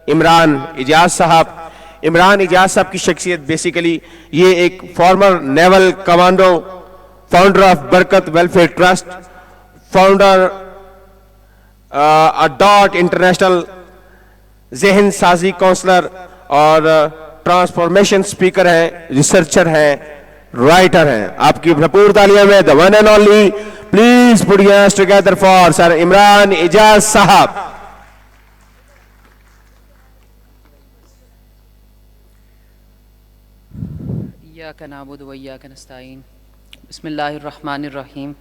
عمران اجاز صاحب. عمران اجاز صاحب کی شخصیت بیسیکلی یہ ایک former naval commando, founder of Barkat welfare trust, founder dot international, ذہن سازی کونسلر اور ٹرانسفارمیشن سپیکر ہیں، ریسرچر ہیں، رائٹر ہیں. آپ کی بھرپور تالیاں میں the one and only, please put your hands together for Sir Imran اجاز صاحب. ایاک نعبد و ایاک نستعین. بسم اللہ الرحمن الرحیم.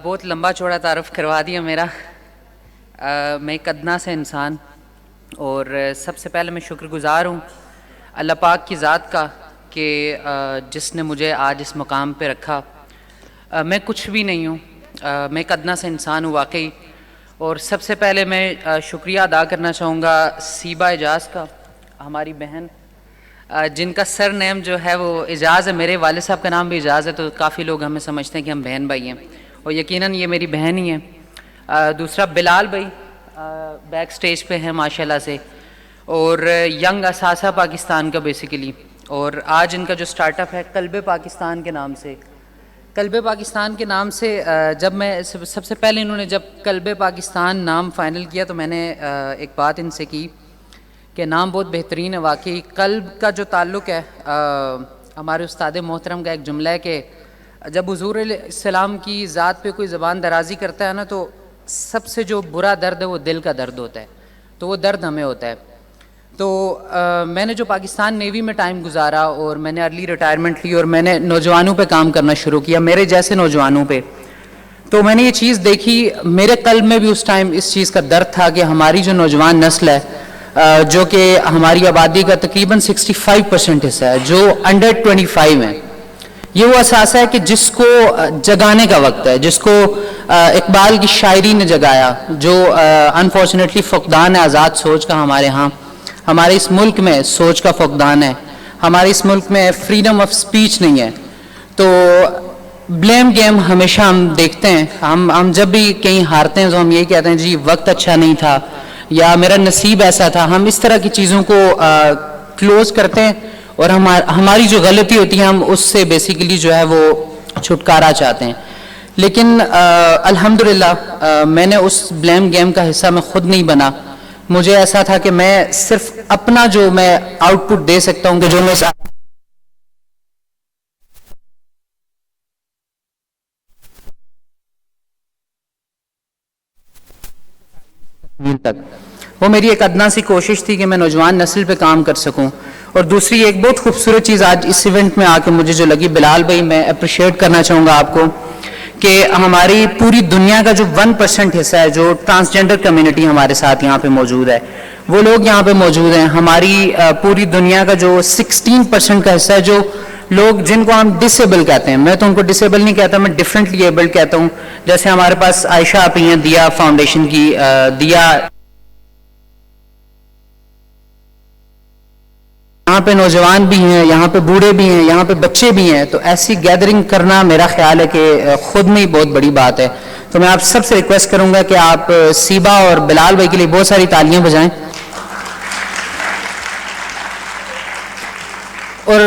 بہت لمبا چوڑا تعارف کروا دیا میرا. میں ایک ادنا سے انسان، اور سب سے پہلے میں شکر گزار ہوں اللہ پاک کی ذات کا کہ جس نے مجھے آج اس مقام پہ رکھا. میں کچھ بھی نہیں ہوں، میں ایک ادنا سے انسان ہوں واقعی. اور سب سے پہلے میں شکریہ ادا کرنا چاہوں گا سیبا اجاز کا، ہماری بہن جن کا سر نیم جو ہے وہ اجاز ہے. میرے والد صاحب کا نام بھی اجاز ہے، تو کافی لوگ ہمیں سمجھتے ہیں کہ ہم بہن بھائی ہیں، اور یقیناً یہ میری بہن ہی ہے. دوسرا بلال بھائی بیک سٹیج پہ ہیں ماشاءاللہ سے، اور ینگ اثاثہ پاکستان کا بیسیکلی. اور آج ان کا جو سٹارٹ اپ ہے قلب پاکستان کے نام سے، قلب پاکستان کے نام سے جب میں سب سے پہلے انہوں نے جب قلب پاکستان نام فائنل کیا تو میں نے ایک بات ان سے کی کہ نام بہت بہترین ہے. واقعی قلب کا جو تعلق ہے، ہمارے استاد محترم کا ایک جملہ ہے کہ جب حضور علیہ السلام کی ذات پہ کوئی زبان درازی کرتا ہے نا، تو سب سے جو برا درد ہے وہ دل کا درد ہوتا ہے، تو وہ درد ہمیں ہوتا ہے. تو میں نے جو پاکستان نیوی میں ٹائم گزارا اور میں نے ارلی ریٹائرمنٹ لی اور میں نے نوجوانوں پہ کام کرنا شروع کیا، میرے جیسے نوجوانوں پہ، تو میں نے یہ چیز دیکھی. میرے قلب میں بھی اس ٹائم اس چیز کا درد تھا کہ ہماری جو نوجوان نسل ہے، جو کہ ہماری آبادی کا تقریباً 65% حصہ ہے، جو انڈر 25 ہیں، یہ وہ اثاثہ ہے کہ جس کو جگانے کا وقت ہے، جس کو اقبال کی شاعری نے جگایا، جو انفارچونیٹلی فقدان ہے آزاد سوچ کا ہمارے ہاں. ہمارے اس ملک میں سوچ کا فقدان ہے، ہمارے اس ملک میں فریڈم آف سپیچ نہیں ہے. تو بلیم گیم ہمیشہ ہم دیکھتے ہیں، ہم جب بھی کہیں ہارتے ہیں تو ہم یہی کہتے ہیں جی وقت اچھا نہیں تھا یا میرا نصیب ایسا تھا. ہم اس طرح کی چیزوں کو کلوز کرتے ہیں، اور ہماری جو غلطی ہوتی ہے ہم اس سے بیسیکلی جو ہے وہ چھٹکارا چاہتے ہیں. لیکن الحمدللہ میں نے اس بلیم گیم کا حصہ میں خود نہیں بنا. مجھے ایسا تھا کہ میں صرف اپنا جو میں آؤٹ پٹ دے سکتا ہوں کہ جو میں تک، وہ میری ایک ادنا سی کوشش تھی کہ میں نوجوان نسل پہ کام کر سکوں. اور دوسری ایک بہت خوبصورت چیز آج اس ایونٹ میں آ کے مجھے جو لگی، بلال بھائی میں اپریشیٹ کرنا چاہوں گا آپ کو کہ ہماری پوری دنیا کا جو 1% حصہ ہے، جو ٹرانسجینڈر کمیونٹی ہمارے ساتھ یہاں پہ موجود ہے، وہ لوگ یہاں پہ موجود ہیں. ہماری پوری دنیا کا جو 16% کا حصہ ہے، جو لوگ جن کو ہم ڈسیبل کہتے ہیں، میں تو ان کو ڈسیبل نہیں کہتا، میں ڈفرینٹلی ایبلڈ کہتا ہوں. جیسے ہمارے پاس عائشہ آپ ہی ہیں دیا فاؤنڈیشن کی، دیا یہاں پہ نوجوان بھی ہیں، یہاں پہ بوڑھے بھی ہیں، یہاں پہ بچے بھی ہیں. تو ایسی گیدرنگ کرنا میرا خیال ہے کہ خود میں ہی بہت بڑی بات ہے. تو میں آپ سب سے ریکویسٹ کروں گا کہ آپ سیبا اور بلال بھائی کے لیے بہت ساری تالیاں بجائیں. اور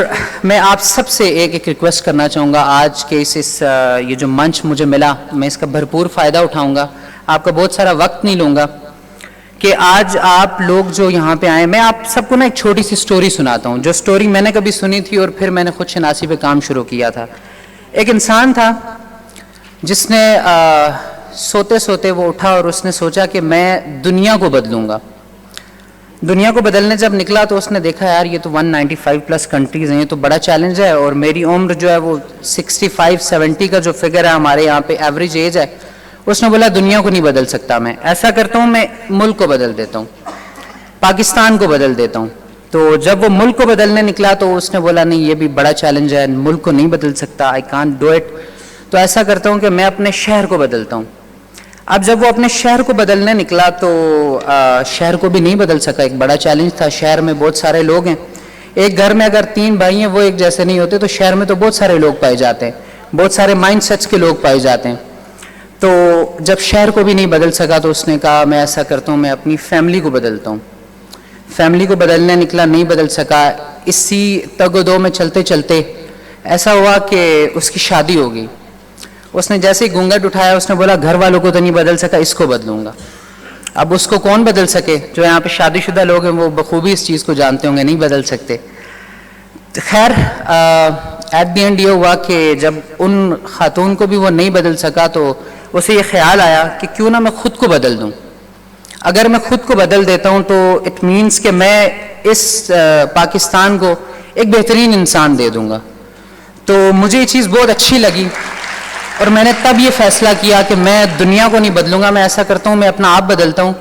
میں آپ سب سے ایک ریکویسٹ کرنا چاہوں گا، آج کے یہ جو منچ مجھے ملا، میں اس کا بھرپور فائدہ اٹھاؤں گا. آپ کا بہت سارا وقت نہیں لوں گا کہ آج آپ لوگ جو یہاں پہ آئے، میں آپ سب کو نا ایک چھوٹی سی سٹوری سناتا ہوں، جو سٹوری میں نے کبھی سنی تھی اور پھر میں نے خود شناسی پہ کام شروع کیا تھا. ایک انسان تھا جس نے سوتے سوتے وہ اٹھا اور اس نے سوچا کہ میں دنیا کو بدلوں گا. دنیا کو بدلنے جب نکلا تو اس نے دیکھا یار یہ تو 195+ کنٹریز ہیں، یہ تو بڑا چیلنج ہے، اور میری عمر جو ہے وہ 65-70 کا جو فگر ہے ہمارے یہاں پہ ایوریج ایج ہے. اس نے بولا دنیا کو نہیں بدل سکتا، میں ایسا کرتا ہوں میں ملک کو بدل دیتا ہوں، پاکستان کو بدل دیتا ہوں. تو جب وہ ملک کو بدلنے نکلا تو اس نے بولا نہیں یہ بھی بڑا چیلنج ہے، ملک کو نہیں بدل سکتا، آئی کانٹ ڈو اٹ. تو ایسا کرتا ہوں کہ میں اپنے شہر کو بدلتا ہوں. اب جب وہ اپنے شہر کو بدلنے نکلا تو شہر کو بھی نہیں بدل سکا، ایک بڑا چیلنج تھا. شہر میں بہت سارے لوگ ہیں، ایک گھر میں اگر 3 بھائی ہیں وہ ایک جیسے نہیں ہوتے، تو شہر میں تو بہت سارے لوگ پائے جاتے ہیں، بہت سارے مائنڈ سیٹس کے لوگ پائے جاتے ہیں. تو جب شہر کو بھی نہیں بدل سکا تو اس نے کہا میں ایسا کرتا ہوں میں اپنی فیملی کو بدلتا ہوں. فیملی کو بدلنے نکلا, نہیں بدل سکا. اسی تگ و دو میں چلتے چلتے ایسا ہوا کہ اس کی شادی ہو گئی. اس نے جیسے ہی گھونگھٹ اٹھایا اس نے بولا گھر والوں کو تو نہیں بدل سکا, اس کو بدلوں گا. اب اس کو کون بدل سکے؟ جو یہاں پہ شادی شدہ لوگ ہیں وہ بخوبی اس چیز کو جانتے ہوں گے, نہیں بدل سکتے. خیر ایٹ دی اینڈ یہ ہوا کہ جب ان خاتون کو بھی وہ نہیں بدل سکا تو اسے یہ خیال آیا کہ کیوں نہ میں خود کو بدل دوں. اگر میں خود کو بدل دیتا ہوں تو اٹ مینس کہ میں اس پاکستان کو ایک بہترین انسان دے دوں گا. تو مجھے یہ چیز بہت اچھی لگی اور میں نے تب یہ فیصلہ کیا کہ میں دنیا کو نہیں بدلوں گا. میں ایسا کرتا ہوں, میں اپنا آپ بدلتا ہوں,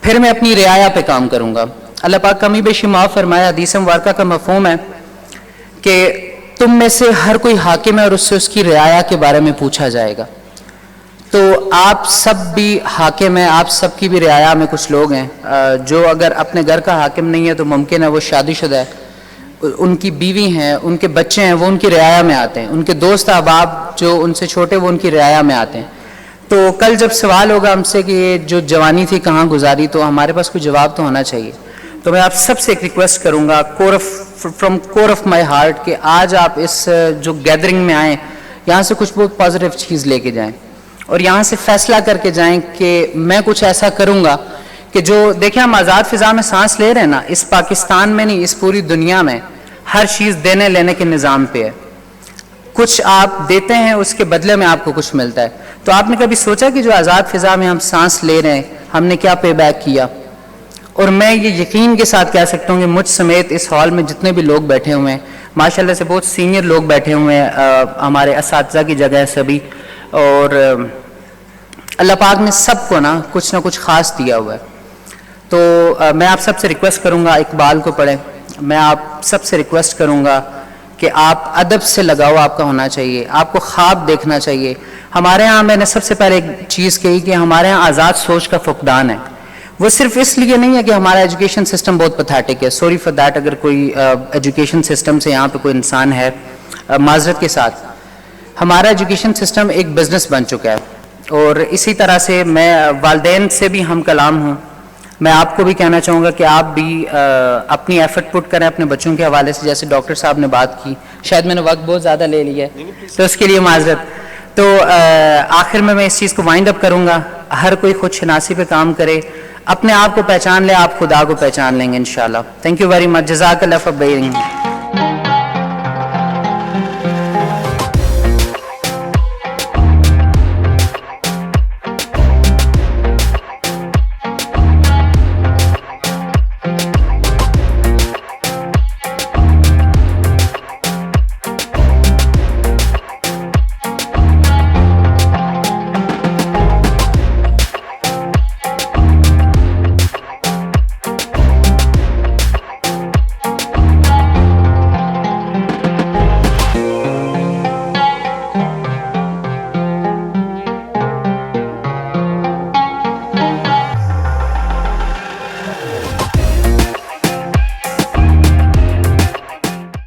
پھر میں اپنی رعایا پہ کام کروں گا. اللہ پاک کمی بیشی معاف فرمایا. حدیث مبارکہ کا مفہوم ہے کہ تم میں سے ہر کوئی حاکم ہے اور اس سے اس کی رعایا کے بارے میں پوچھا جائے گا. تو آپ سب بھی حاکم ہیں, آپ سب کی بھی رعایا میں کچھ لوگ ہیں جو اگر اپنے گھر کا حاکم نہیں ہے تو ممکن ہے وہ شادی شدہ ہے, ان کی بیوی ہیں, ان کے بچے ہیں, وہ ان کی رعایا میں آتے ہیں. ان کے دوست احباب جو ان سے چھوٹے وہ ان کی رعایا میں آتے ہیں. تو کل جب سوال ہوگا ہم سے کہ یہ جو جوانی تھی کہاں گزاری, تو ہمارے پاس کوئی جواب تو ہونا چاہیے. تو میں آپ سب سے ایک ریکویسٹ کروں گا from core of my heart کہ آج آپ اس جو گیدرنگ میں آئیں یہاں سے کچھ بہت پازیٹیو چیز لے کے جائیں اور یہاں سے فیصلہ کر کے جائیں کہ میں کچھ ایسا کروں گا کہ جو دیکھیں ہم آزاد فضا میں سانس لے رہے ہیں نا, اس پاکستان میں نہیں اس پوری دنیا میں ہر چیز دینے لینے کے نظام پہ ہے. کچھ آپ دیتے ہیں اس کے بدلے میں آپ کو کچھ ملتا ہے. تو آپ نے کبھی سوچا کہ جو آزاد فضا میں ہم سانس لے رہے ہیں ہم نے کیا پے بیک کیا؟ اور میں یہ یقین کے ساتھ کہہ سکتا ہوں کہ مجھ سمیت اس ہال میں جتنے بھی لوگ بیٹھے ہوئے ہیں, ماشاءاللہ سے بہت سینئر لوگ بیٹھے ہوئے ہیں, ہمارے اساتذہ کی جگہ ہے سبھی, اور اللہ پاک نے سب کو نا کچھ خاص دیا ہوا ہے. تو میں آپ سب سے ریکویسٹ کروں گا اقبال کو پڑھیں. میں آپ سب سے ریکویسٹ کروں گا کہ آپ ادب سے لگاؤ آپ کا ہونا چاہیے, آپ کو خواب دیکھنا چاہیے. ہمارے ہاں میں نے سب سے پہلے ایک چیز کہی کہ ہمارے ہاں آزاد سوچ کا فقدان ہے. وہ صرف اس لیے نہیں ہے کہ ہمارا ایجوکیشن سسٹم بہت پتھیٹک ہے, سوری فار دیٹ اگر کوئی ایجوکیشن سسٹم سے یہاں پہ کوئی انسان ہے, معذرت کے ساتھ. ہمارا ایجوکیشن سسٹم ایک بزنس بن چکا ہے, اور اسی طرح سے میں والدین سے بھی ہم کلام ہوں. میں آپ کو بھی کہنا چاہوں گا کہ آپ بھی اپنی ایفرٹ پٹ کریں اپنے بچوں کے حوالے سے, جیسے ڈاکٹر صاحب نے بات کی. شاید میں نے وقت بہت زیادہ لے لیا ہے تو اس کے لیے معذرت. تو آخر میں اس چیز کو وائنڈ اپ کروں گا, ہر کوئی خود شناسی پہ کام کرے, اپنے آپ کو پہچان لے, آپ خدا کو پہچان لیں گے انشاءاللہ. تھینک یو ویری مچ, جزاک اللہ فار بیئرنگ.